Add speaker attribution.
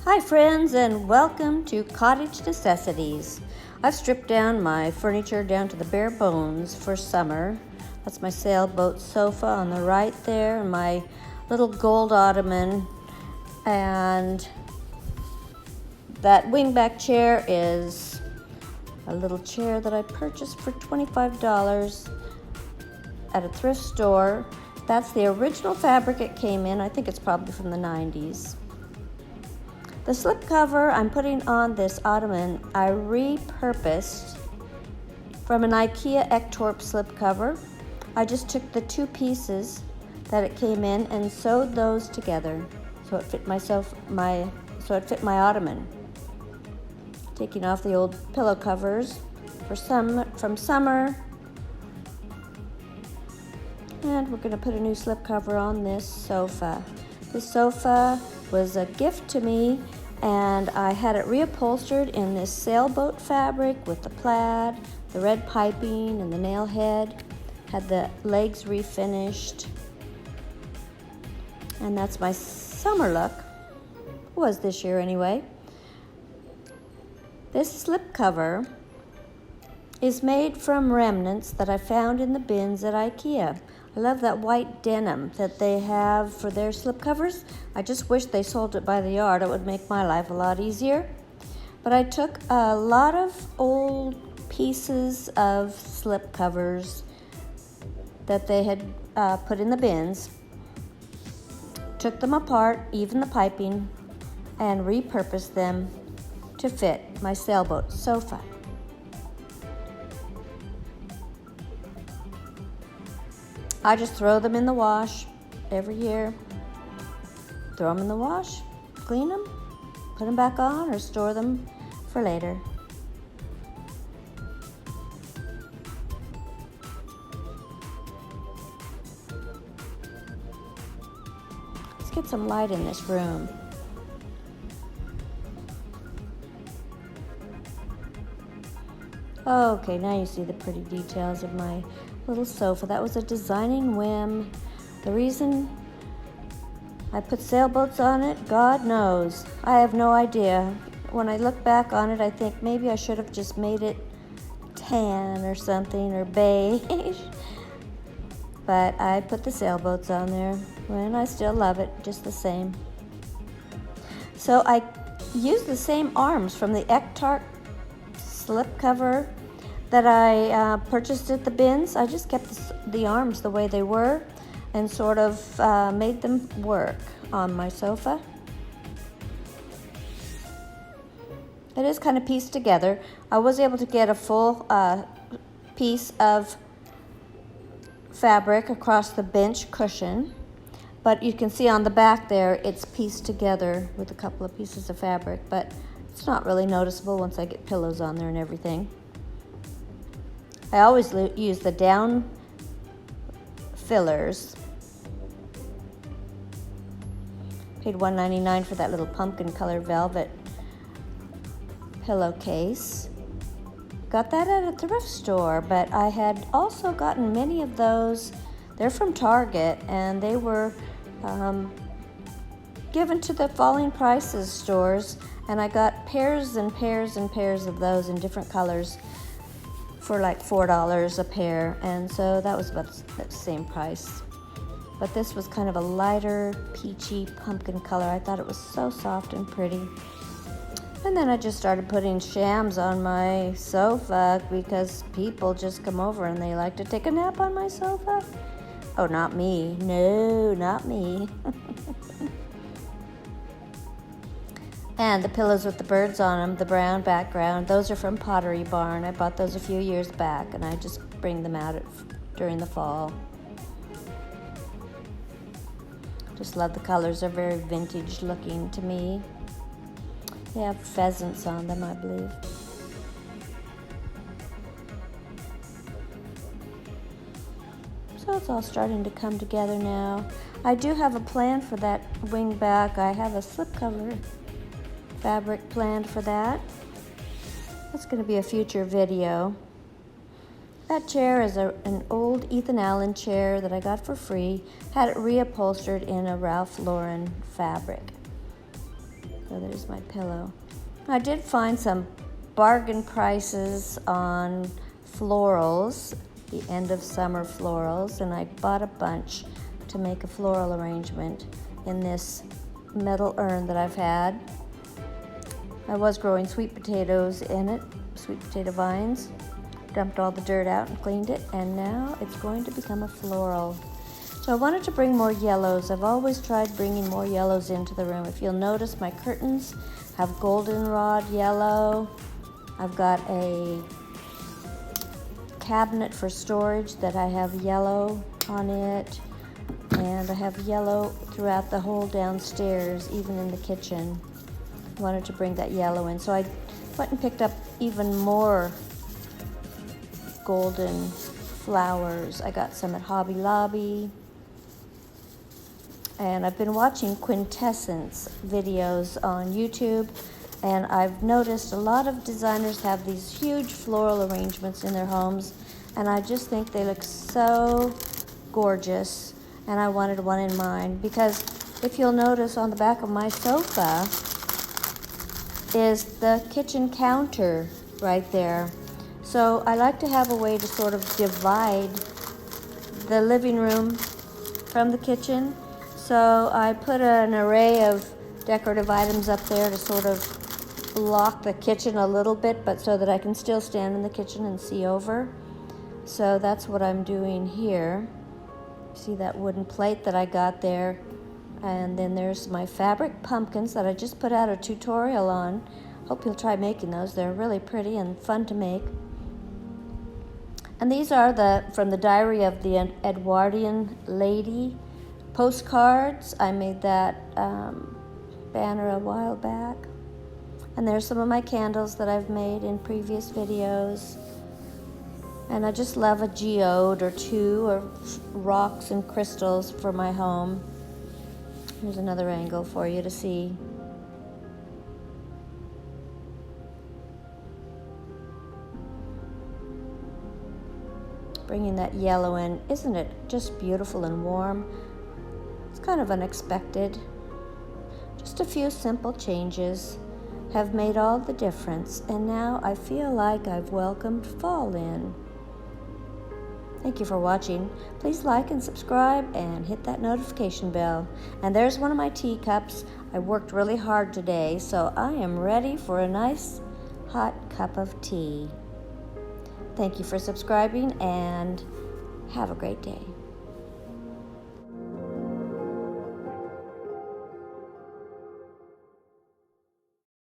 Speaker 1: Hi friends, and welcome to Cottage Necessities. I've stripped down my furniture down to the bare bones for summer. That's my sailboat sofa on the right there, and my little gold ottoman, and that wingback chair is a little chair that I purchased for $25 at a thrift store. That's the original fabric it came in. I think it's probably from the 90s. The slipcover I'm putting on this ottoman, I repurposed from an IKEA Ektorp slipcover. I just took the two pieces that it came in and sewed those together so it fit my ottoman. Taking off the old pillow covers from summer, and we're going to put a new slipcover on this sofa. This sofa was a gift to me, and I had it reupholstered in this sailboat fabric with the plaid, the red piping, and the nail head. Had the legs refinished, and that's my summer look. Was this year anyway. This slipcover is made from remnants that I found in the bins at IKEA. I love that white denim that they have for their slipcovers. I just wish they sold it by the yard. It would make my life a lot easier. But I took a lot of old pieces of slipcovers that they had put in the bins, took them apart, even the piping, and repurposed them to fit my sailboat sofa. I just throw them in the wash every year. Throw them in the wash, clean them, put them back on, or store them for later. Let's get some light in this room. Okay, now you see the pretty details of my little sofa. That was a designing whim. The reason I put sailboats on it, God knows. I have no idea. When I look back on it, I think maybe I should have just made it tan or something, or beige. But I put the sailboats on there, and I still love it just the same. So I used the same arms from the Ektorp slipcover that I purchased at the bins. I just kept the arms the way they were and sort of made them work on my sofa. It is kind of pieced together. I was able to get a full piece of fabric across the bench cushion, but you can see on the back there it's pieced together with a couple of pieces of fabric, but it's not really noticeable once I get pillows on there and everything. I always use the down fillers. Paid $1.99 for that little pumpkin color velvet pillowcase. Got that at a thrift store, but I had also gotten many of those. They're from Target, and they were given to the Falling Prices stores, and I got pairs and pairs and pairs of those in different colors for like $4 a pair, and so that was about the same price. But this was kind of a lighter peachy pumpkin color. I thought it was so soft and pretty. And then I just started putting shams on my sofa because people just come over and they like to take a nap on my sofa. Oh, not me. No, not me. And the pillows with the birds on them, the brown background, those are from Pottery Barn. I bought those a few years back, and I just bring them out during the fall. Just love the colors. They're very vintage looking to me. They have pheasants on them, I believe. So it's all starting to come together now. I do have a plan for that wingback. I have a slipcover fabric planned for that. That's going to be a future video. That chair is an old Ethan Allen chair that I got for free. Had it reupholstered in a Ralph Lauren fabric. So there's my pillow. I did find some bargain prices on florals, the end of summer florals, and I bought a bunch to make a floral arrangement in this metal urn that I've had. I was growing sweet potatoes in it, sweet potato vines. Dumped all the dirt out and cleaned it, and now it's going to become a floral. So I wanted to bring more yellows. I've always tried bringing more yellows into the room. If you'll notice, my curtains have goldenrod yellow. I've got a cabinet for storage that I have yellow on it, and I have yellow throughout the whole downstairs, even in the kitchen. I wanted to bring that yellow in, so I went and picked up even more golden flowers. I got some at Hobby Lobby. And I've been watching quintessence videos on YouTube, and I've noticed a lot of designers have these huge floral arrangements in their homes, and I just think they look so gorgeous, and I wanted one in mine because if you'll notice, on the back of my sofa is the kitchen counter right there. So I like to have a way to sort of divide the living room from the kitchen. So I put an array of decorative items up there to sort of block the kitchen a little bit, but so that I can still stand in the kitchen and see over. So that's what I'm doing here. See that wooden plate that I got there? And then there's my fabric pumpkins that I just put out a tutorial on. Hope you'll try making those. They're really pretty and fun to make. And these are from the Diary of the Edwardian Lady postcards. I made that banner a while back. And there's some of my candles that I've made in previous videos. And I just love a geode or two, or rocks and crystals for my home. Here's another angle for you to see. Bringing that yellow in, isn't it just beautiful and warm? It's kind of unexpected. Just a few simple changes have made all the difference, and now I feel like I've welcomed fall in. Thank you for watching. Please like and subscribe and hit that notification bell. And there's one of my teacups. I worked really hard today, so I am ready for a nice hot cup of tea. Thank you for subscribing, and have a great day.